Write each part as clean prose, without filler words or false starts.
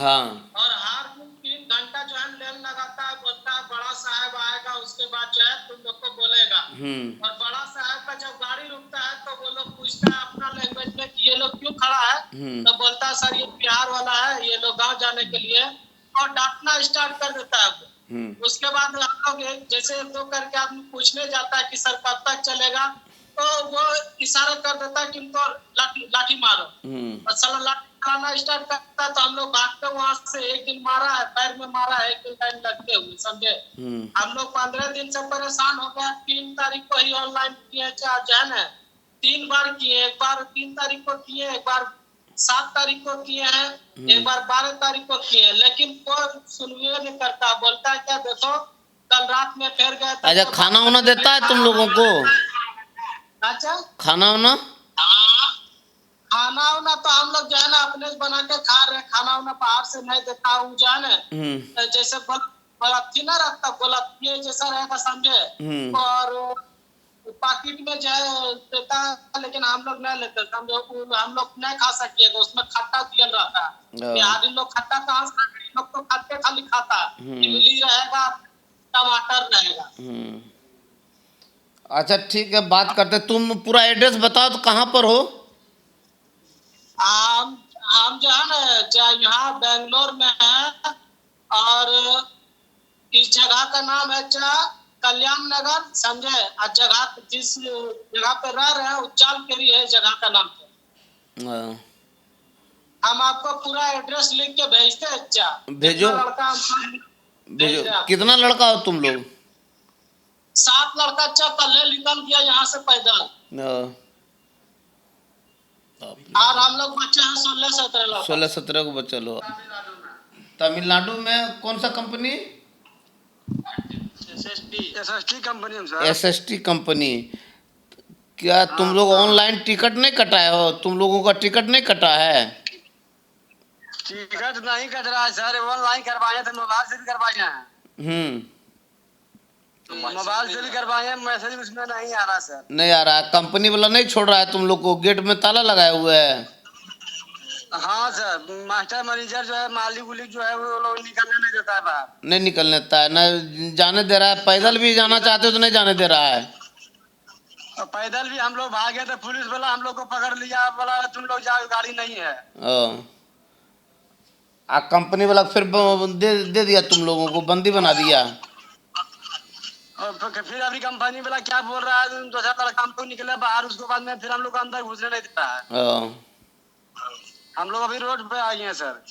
हाँ। और हर दिन 3 घंटा जो है लेन लगाता है, बोलता है बड़ा साहब आएगा, उसके बाद जो है तुम लोग को बोलेगा। और बड़ा साहब का जब गाड़ी रुकता है तो वो लोग पूछता है अपना लैंग्वेज में कि ये लोग क्यों खड़ा है, तो बोलता है सर ये बिहार वाला है, ये लोग गाँव जाने के लिए, और डांटना स्टार्ट कर देता है। उसके बाद हम लोग जैसे दो करके आदमी पूछने जाता है कि सर कब तक चलेगा, तो वो इशारा कर देता है कि इनको लाठी मारो, और साला लाठी मारना स्टार्ट करता है। तो हम लोग भागते वहां से, एक दिन मारा है, पैर में मारा है, एक दिन टाइम लगते हुए, समझे। हम लोग 15 दिन से परेशान हो गए। 3 तारीख को ही ऑनलाइन किए, जो है ना 3 बार किए, एक बार 3 तारीख को किए, एक बार 7 तारीख को किए हैं, एक बार 12 तारीख को किए, लेकिन कोई सुनवाई नहीं करता। बोलता है क्या देखो कल रात में फिर गए। अच्छा, खाना वाना देता है तुम लोगों को? अच्छा, खाना वाना? खाना वाना तो हम लोग जो है ना अपने से बना के खा रहे हैं। खाना वाना बाहर से नहीं देता हूँ, जो है ना जैसे बलथी ना रखता, बलथी जैसा रहेगा, समझे। और पाकिट में जो है देता है, लेकिन हम लोग नहीं लेते, समझो। हम लोग नहीं खा सकिएगा, उसमें खट्टा दिया रहता है। बिहारी लोग खट्टा कहाँ से, लोग तो खट्टे खाली खाता है, इमली रहेगा, टमाटर रहेगा। अच्छा ठीक है, बात करते। तुम पूरा एड्रेस बताओ तो कहाँ पर हो? हम जो है ना यहाँ बेंगलोर में है, और इस जगह का नाम है कल्याण नगर, समझे। और जगह जिस जगह पे रह रहे हैं उच्चाल केरी है जगह का नाम है। हम आपको पूरा एड्रेस लिख के भेजते हैं। अच्छा भेजो, लड़का भेजो। कितना लड़का हो तुम लोग? 7 लड़का। अच्छा कल निकल गया यहाँ से पैदल, और हम लोग बच्चे हैं 16-17 लोग। 16-17 को बच्चा लो। तमिलनाडु में कौन सा company? SST company sir. SST company. क्या तुम लोग ऑनलाइन टिकट नहीं कटाए हो? तुम लोगों का टिकट नहीं कटा है? टिकट नहीं कट रहा है सर, ऑनलाइन करवाए थे, मोबाइल से भी करवाए हैं। मोबाइल से भी करवाए, मैसेज उसमें नहीं आ रहा सर। नहीं आ रहा है? कंपनी वाला नहीं छोड़ रहा है तुम लोग को? गेट में ताला लगाए हुए है? हाँ सर, मास्टर मैनेजर जो है, मालिक उलिक जो है, वो लोग निकलने नहीं देता है बाहर। नहीं निकलने देता है, न जाने दे रहा है। पैदल भी जाना चाहते हो तो नहीं जाने दे रहा है। और पैदल भी हम लोग भागे तो पुलिस वाला हम लोग को पकड़ लिया, बोला तुम लोग जाओ, गाड़ी नहीं है। कंपनी वाला फिर दे दिया तुम लोगों को, बंदी बना दिया। और फिर अभी कंपनी वाला क्या बोल रहा है, 2-4 लड़का हम लोग निकले बाहर, उसके बाद में फिर हम लोग को अंदर घुसने नहीं देता है। हम लोग अभी रोड पे आ गए हैं सर।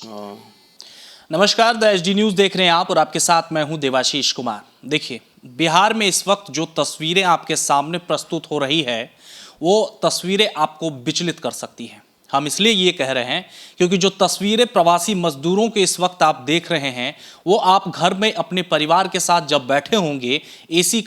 नमस्कार, द एचडी न्यूज देख रहे हैं आप, और आपके साथ मैं हूं देवाशीष कुमार। देखिए, बिहार में इस वक्त जो तस्वीरें आपके सामने प्रस्तुत हो रही है, वो तस्वीरें आपको विचलित कर सकती हैं। हम इसलिए ये कह रहे हैं क्योंकि जो तस्वीरें प्रवासी मजदूरों के इस वक्त आप देख रहे हैं, वो आप घर में अपने परिवार के साथ जब बैठे होंगे, एसी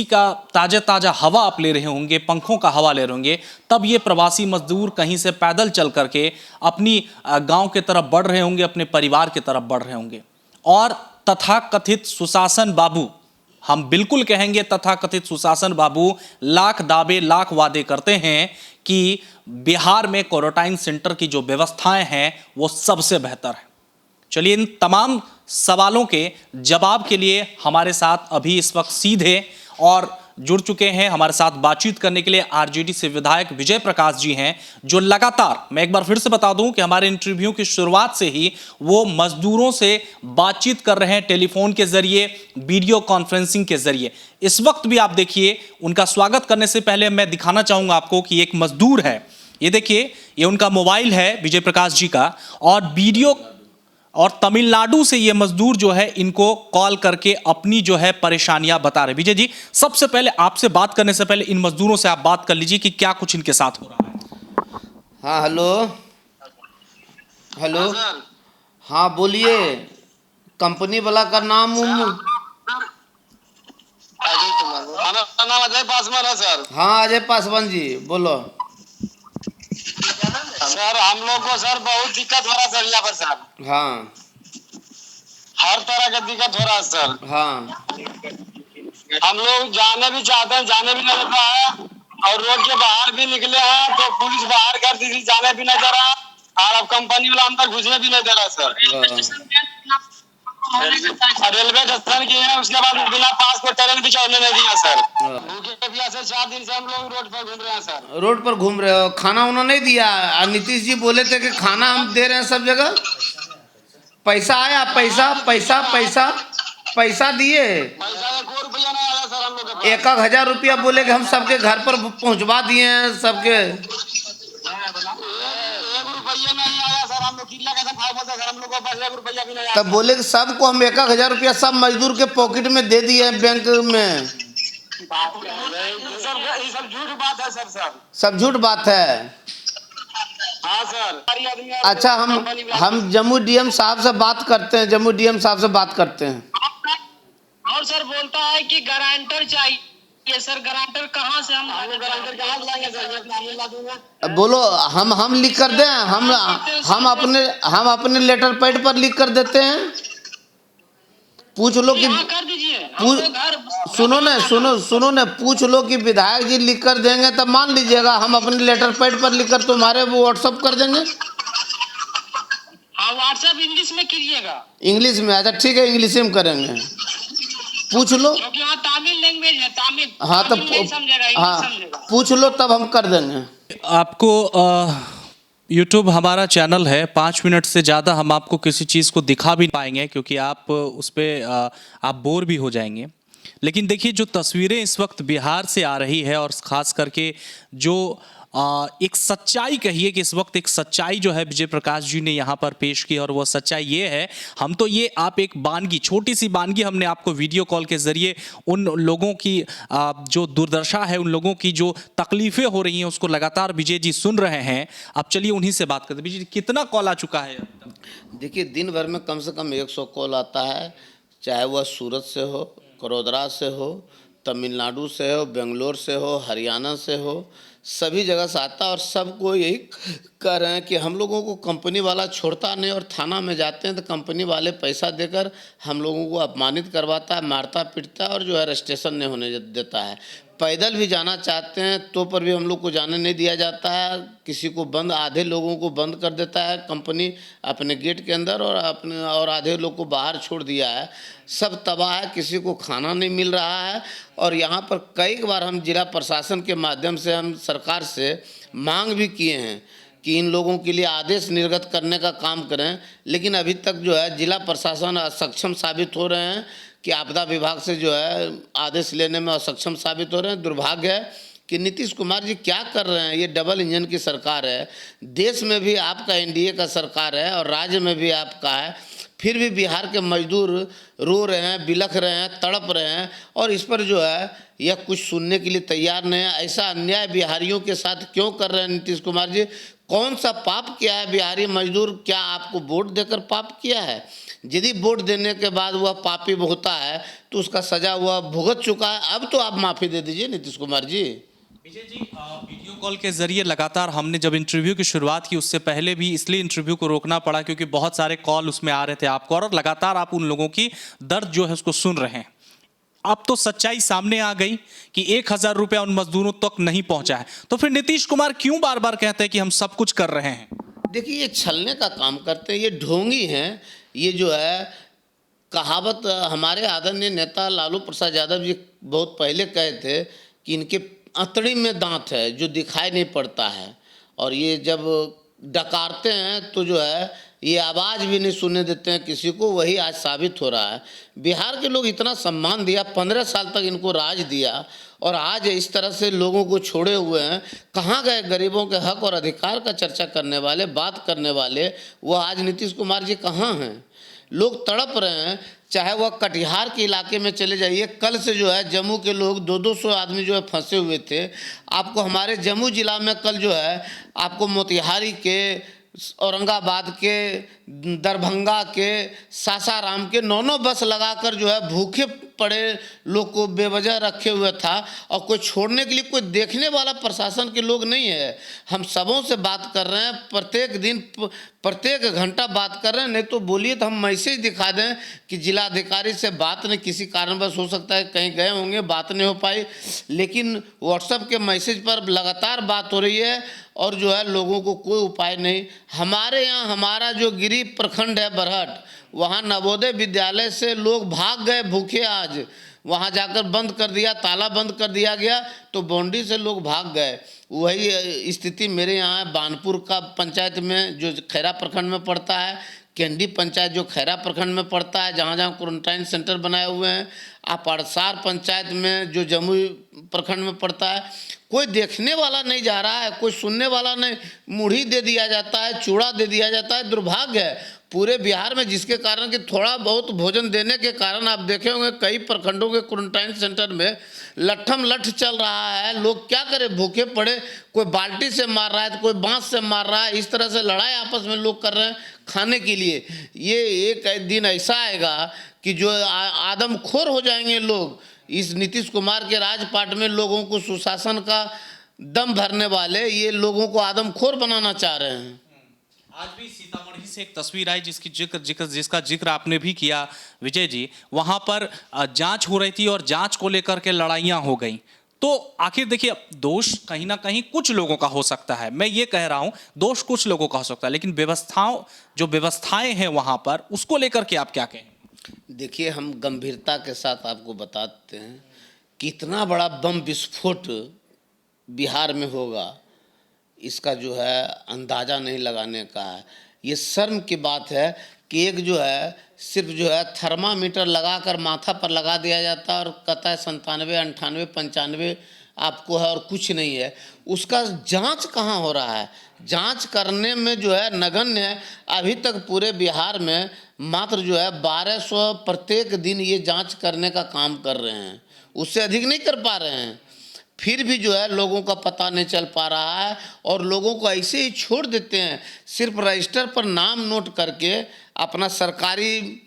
का ताज़ा ताज़ा हवा आप ले रहे होंगे, पंखों का हवा ले रहे होंगे, तब ये प्रवासी मजदूर कहीं से पैदल चल करके अपनी गांव की तरफ बढ़ रहे होंगे, अपने परिवार की तरफ बढ़ रहे होंगे। और तथाकथित सुशासन बाबू, हम बिल्कुल कहेंगे तथाकथित सुशासन बाबू, लाख दावे लाख वादे करते हैं कि बिहार में क्वारंटाइन सेंटर की जो व्यवस्थाएं हैं वो सबसे बेहतर है। चलिए, इन तमाम सवालों के जवाब के लिए हमारे साथ अभी इस वक्त सीधे और जुड़ चुके हैं, हमारे साथ बातचीत करने के लिए आरजेडी से विधायक विजय प्रकाश जी हैं, जो लगातार, मैं एक बार फिर से बता दूं कि हमारे इंटरव्यू की शुरुआत से ही वो मजदूरों से बातचीत कर रहे हैं, टेलीफोन के जरिए, वीडियो कॉन्फ्रेंसिंग के जरिए। इस वक्त भी आप देखिए, उनका स्वागत करने से पहले मैं दिखाना चाहूंगा आपको कि एक मजदूर है, ये देखिए, ये उनका मोबाइल है विजय प्रकाश जी का, और वीडियो, और तमिलनाडु से ये मजदूर जो है इनको कॉल करके अपनी जो है परेशानियां बता रहे। विजय जी, सबसे पहले आपसे बात करने से पहले इन मजदूरों से आप बात कर लीजिए कि क्या कुछ इनके साथ हो रहा है। हाँ, हेलो हेलो। हाँ बोलिए, कंपनी वाला का नाम अजय पासवान है सर। हाँ, अजय पासवान जी, बोलो सर। हम लोग को सर बहुत दिक्कत हो रहा है सर, यहाँ पर सर। हाँ, हर तरह का दिक्कत हो रहा है सर। हाँ, हम लोग जाने भी चाहते हैं, जाने भी नहीं दे रहा है, और रोड के बाहर भी निकले हैं तो पुलिस बाहर कर दी थी, जाने भी नहीं दे रहा। और अब कंपनी वाला अंदर घुसने भी नहीं दे रहा सर। रेलवे स्टेशन किए हैं, उसके बाद बिना पासपोर्ट ट्रेन भी चढ़ने नहीं दिया सर। भूखे प्यासे 4 दिन से हम लोग रोड पर घूम रहे हैं सर। रोड पर घूम रहे हो, खाना उन्होंने नहीं दिया? नीतीश जी बोले थे कि खाना हम दे रहे हैं सब जगह। पैसा आया? पैसा पैसा पैसा पैसा दिए? पैसा 1 रुपया नहीं आया सर हम लोग के पास। 1,000 रुपया बोले कि हम सबके घर पर पहुंचवा दिए हैं सबके। 1 रुपया नहीं आया सर। हम लोग किला कैसे खाए बोलते सर, हम लोग को पास 1 रुपया भी नहीं आया। तब बोले कि सबको हम 1,000 रुपया सब मजदूर के पॉकेट में दे दिए हैं बैंक में। ये सब झूठ बात है सर। सब झूठ बात है। हाँ सर। अच्छा, हम जम्मू डीएम साहब से बात करते हैं, जम्मू डीएम साहब से बात करते हैं। और सर बोलता है कि गारंटर चाहिए सर। गारंटर कहाँ से? हम गारंटर कहाँ लाएंगे सर? मैं अपना ला दूंगा। बोलो, हम लिख कर दें? हम अपने लेटर पैड पर लिख कर देते हैं। पूछ लो कि कर दीजिए। सुनो ने पूछ लो कि विधायक जी लिख कर देंगे तब मान लीजिएगा। हम अपने लेटर पैड पर लिख कर तुम्हारे वो व्हाट्सअप कर देंगे। हाँ, व्हाट्सएप इंग्लिश में कीजिएगा। इंग्लिश में? अच्छा ठीक है, इंग्लिश में करेंगे। पूछ लो, क्योंकि वहाँ तमिल लैंग्वेज है। तमिल हाँ तो समझेगा। पूछ लो तब हम कर देंगे। आपको यूट्यूब हमारा चैनल है, 5 मिनट से ज़्यादा हम आपको किसी चीज़ को दिखा भी नहीं पाएंगे क्योंकि आप उस पर आप बोर भी हो जाएंगे। लेकिन देखिए, जो तस्वीरें इस वक्त बिहार से आ रही है और ख़ास करके जो एक सच्चाई कहिए कि इस वक्त एक सच्चाई जो है विजय प्रकाश जी ने यहाँ पर पेश की, और वो सच्चाई ये है, हम तो ये आप एक बानगी, छोटी सी बानगी हमने आपको वीडियो कॉल के ज़रिए उन लोगों की जो दुर्दशा है, उन लोगों की जो तकलीफ़ें हो रही हैं उसको लगातार विजय जी सुन रहे हैं। अब चलिए उन्हीं से बात करते हैं। विजय जी, कितना कॉल आ चुका है? देखिए, दिन भर में कम से कम 100 कॉल आता है, चाहे वह सूरत से हो, करोदरा से हो, तमिलनाडु से हो, बेंगलोर से हो, हरियाणा से हो, सभी जगह से आता है। और सबको यही कह रहे हैं कि हम लोगों को कंपनी वाला छोड़ता नहीं, और थाना में जाते हैं तो कंपनी वाले पैसा देकर हम लोगों को अपमानित करवाता है, मारता पीटता है, और जो है रजिस्ट्रेशन नहीं होने देता है। पैदल भी जाना चाहते हैं तो पर भी हम लोग को जाने नहीं दिया जाता है। किसी को बंद, आधे लोगों को बंद कर देता है कंपनी अपने गेट के अंदर, और आधे लोग को बाहर छोड़ दिया है। सब तबाह है, किसी को खाना नहीं मिल रहा है। और यहाँ पर कई बार हम जिला प्रशासन के माध्यम से हम सरकार से मांग भी किए हैं कि इन लोगों के लिए आदेश निर्गत करने का काम करें, लेकिन अभी तक जो है जिला प्रशासन असक्षम साबित हो रहे हैं कि आपदा विभाग से जो है आदेश लेने में असक्षम साबित हो रहे हैं। दुर्भाग्य है कि नीतीश कुमार जी क्या कर रहे हैं। ये डबल इंजन की सरकार है, देश में भी आपका एनडीए का सरकार है और राज्य में भी आपका है, फिर भी बिहार के मजदूर रो रहे हैं, बिलख रहे हैं, तड़प रहे हैं, और इस पर जो है यह कुछ सुनने के लिए तैयार नहीं है। ऐसा अन्याय बिहारियों के साथ क्यों कर रहे हैं नीतीश कुमार जी? कौन सा पाप किया है बिहारी मजदूर? क्या आपको वोट देकर पाप किया है? यदि वोट देने के बाद वह पापी होता है तो उसका सजा वह भुगत चुका है। अब तो आप माफ़ी दे दीजिए नीतीश कुमार जी। विजय जी, वीडियो कॉल के जरिए लगातार हमने जब इंटरव्यू की शुरुआत की, उससे पहले भी इसलिए इंटरव्यू को रोकना पड़ा क्योंकि बहुत सारे कॉल उसमें आ रहे थे आपको, और लगातार आप उन लोगों की दर्द जो है उसको सुन रहे हैं। अब तो सच्चाई सामने आ गई कि 1,000 रुपया उन मजदूरों तक नहीं पहुंचा है, तो फिर नीतीश कुमार क्यों बार बार कहते हैं कि हम सब कुछ कर रहे हैं? देखिए, ये छलने का काम करते हैं, ये ढोंगी हैं। ये जो है कहावत हमारे आदरणीय नेता लालू प्रसाद यादव जी बहुत पहले कहे थे कि इनके अंतड़ी में दांत है जो दिखाई नहीं पड़ता है, और ये जब डकारते हैं तो जो है ये आवाज़ भी नहीं सुनने देते हैं किसी को। वही आज साबित हो रहा है। बिहार के लोग इतना सम्मान दिया, 15 साल तक इनको राज दिया, और आज इस तरह से लोगों को छोड़े हुए हैं। कहाँ गए गरीबों के हक और अधिकार का चर्चा करने वाले, बात करने वाले? वो आज नीतीश कुमार जी कहाँ हैं? लोग तड़प रहे हैं। चाहे वह कटिहार के इलाके में चले जाइए, कल से जो है जम्मू के लोग 200-200 आदमी जो है फंसे हुए थे। आपको हमारे जम्मू जिला में कल जो है आपको मोतिहारी के, औरंगाबाद के, दरभंगा के, सासाराम के 9 बस लगाकर जो है भूखे पड़े लोग को बेवजह रखे हुए था, और कोई छोड़ने के लिए कोई देखने वाला प्रशासन के लोग नहीं है। हम सबों से बात कर रहे हैं, प्रत्येक दिन प्रत्येक घंटा बात कर रहे हैं। नहीं तो बोलिए तो हम मैसेज दिखा दें कि जिलाधिकारी से बात नहीं, किसी कारणवश हो सकता है कहीं गए होंगे, बात नहीं हो पाई, लेकिन व्हाट्सएप के मैसेज पर लगातार बात हो रही है, और जो है लोगों को कोई उपाय नहीं। हमारे यहाँ हमारा जो गिरी प्रखंड है बरहट, वहाँ नवोदय विद्यालय से लोग भाग गए भूखे। आज वहाँ जाकर बंद कर दिया, ताला बंद कर दिया गया, तो बाउंड्री से लोग भाग गए। वही स्थिति मेरे यहाँ है। बानपुर का पंचायत में जो खैरा प्रखंड में पड़ता है, कैंडी पंचायत जो खैरा प्रखंड में पड़ता है, जहाँ जहाँ क्वारंटाइन सेंटर बनाए हुए हैं, आपड़सार पंचायत में जो जमुई प्रखंड में पड़ता है, कोई देखने वाला नहीं जा रहा है, कोई सुनने वाला नहीं। मुढ़ी दे दिया जाता है, चूड़ा दे दिया जाता है। दुर्भाग्य है पूरे बिहार में, जिसके कारण कि थोड़ा बहुत भोजन देने के कारण आप देखे होंगे कई प्रखंडों के क्वारंटाइन सेंटर में लट्ठम लठ चल रहा है। लोग क्या करें, भूखे पड़े, कोई बाल्टी से मार रहा है तो कोई बांस से मार रहा है। इस तरह से लड़ाई आपस में लोग कर रहे हैं खाने के लिए। ये एक दिन ऐसा आएगा कि जो आदमखोर हो जाएंगे लोग। इस नीतीश कुमार के राजपाट में लोगों को सुशासन का दम भरने वाले ये लोगों को आदमखोर बनाना चाह रहे हैं। आज भी सीतामढ़ी से एक तस्वीर आई जिसका जिक्र आपने भी किया विजय जी। वहां पर जांच हो रही थी और जांच को लेकर के लड़ाइयां हो गई। तो आखिर देखिए, दोष कहीं ना कहीं कुछ लोगों का हो सकता है, मैं ये कह रहा हूं दोष कुछ लोगों का हो सकता है, लेकिन व्यवस्थाएं हैं वहां पर, उसको लेकर के आप क्या कहें? देखिए, हम गंभीरता के साथ आपको बताते हैं कितना बड़ा बम विस्फोट बिहार में होगा, इसका जो है अंदाज़ा नहीं लगाने का है। ये शर्म की बात है कि एक जो है सिर्फ जो है थर्मामीटर लगाकर माथा पर लगा दिया जाता है और कहता है 97, 98, 95 आपको है और कुछ नहीं है। उसका जांच कहाँ हो रहा है? जांच करने में जो है नगण्य है। अभी तक पूरे बिहार में मात्र जो है 1200 प्रत्येक दिन ये जांच करने का काम कर रहे हैं, उससे अधिक नहीं कर पा रहे हैं। फिर भी जो है लोगों का पता नहीं चल पा रहा है और लोगों को ऐसे ही छोड़ देते हैं, सिर्फ रजिस्टर पर नाम नोट करके अपना सरकारी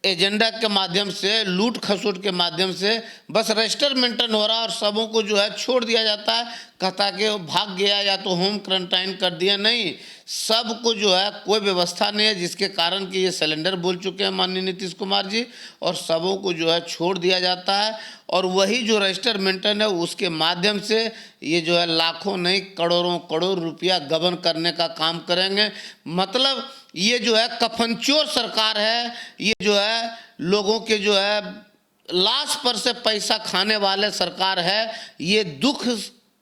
एजेंडा के माध्यम से, लूट खसोट के माध्यम से बस रजिस्टर मेंटेन हो रहा है और सबों को जो है छोड़ दिया जाता है। कहता कि भाग गया या तो होम क्वारंटाइन कर दिया, नहीं, सबको जो है कोई व्यवस्था नहीं है, जिसके कारण कि ये सिलेंडर बोल चुके हैं माननीय नीतीश कुमार जी, और सबों को जो है छोड़ दिया जाता है। और वही जो रजिस्टर मेंटेन है उसके माध्यम से ये जो है लाखों नहीं करोड़ रुपया गबन करने का काम करेंगे। मतलब ये जो है कफनचोर सरकार है। ये जो है लोगों के जो है लाश पर से पैसा खाने वाले सरकार है। ये दुख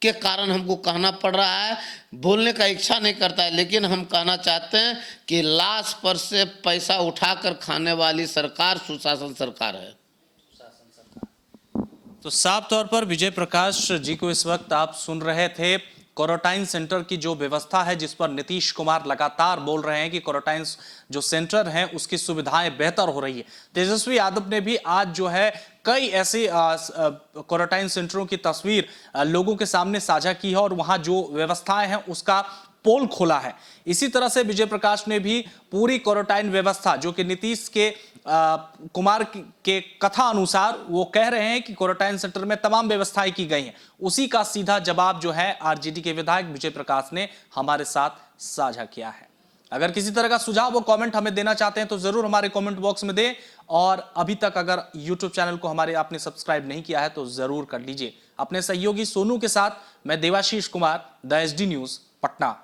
के कारण हमको कहना पड़ रहा है, बोलने का इच्छा नहीं करता है, लेकिन हम कहना चाहते हैं कि लाश पर से पैसा उठाकर खाने वाली सरकार सुशासन सरकार है। तो साफ तौर पर विजय प्रकाश जी को इस वक्त आप सुन रहे थे। क्वारंटाइन सेंटर की जो व्यवस्था है, जिस पर नीतीश कुमार लगातार बोल रहे हैं कि क्वारंटाइन जो सेंटर हैं उसकी सुविधाएं बेहतर हो रही है। तेजस्वी यादव ने भी आज जो है कई ऐसे क्वारंटाइन सेंटरों की तस्वीर लोगों के सामने साझा की है और वहां जो व्यवस्थाएं हैं उसका पोल खोला है। इसी तरह से विजय प्रकाश ने भी पूरी क्वारंटाइन व्यवस्था जो कि नीतीश के कुमार के कथा अनुसार वो कह रहे हैं कि क्वारंटाइन सेंटर में तमाम व्यवस्थाएं की गई हैं, उसी का सीधा जवाब जो है आरजेडी के विधायक विजय प्रकाश ने हमारे साथ साझा किया है। अगर किसी तरह का सुझाव वो कमेंट हमें देना चाहते हैं तो जरूर हमारे कमेंट बॉक्स में दें, और अभी तक अगर यूट्यूब चैनल को हमारे आपने सब्सक्राइब नहीं किया है तो जरूर कर लीजिए। अपने सहयोगी सोनू के साथ मैं Devashish Kumar, the SD news, Patna.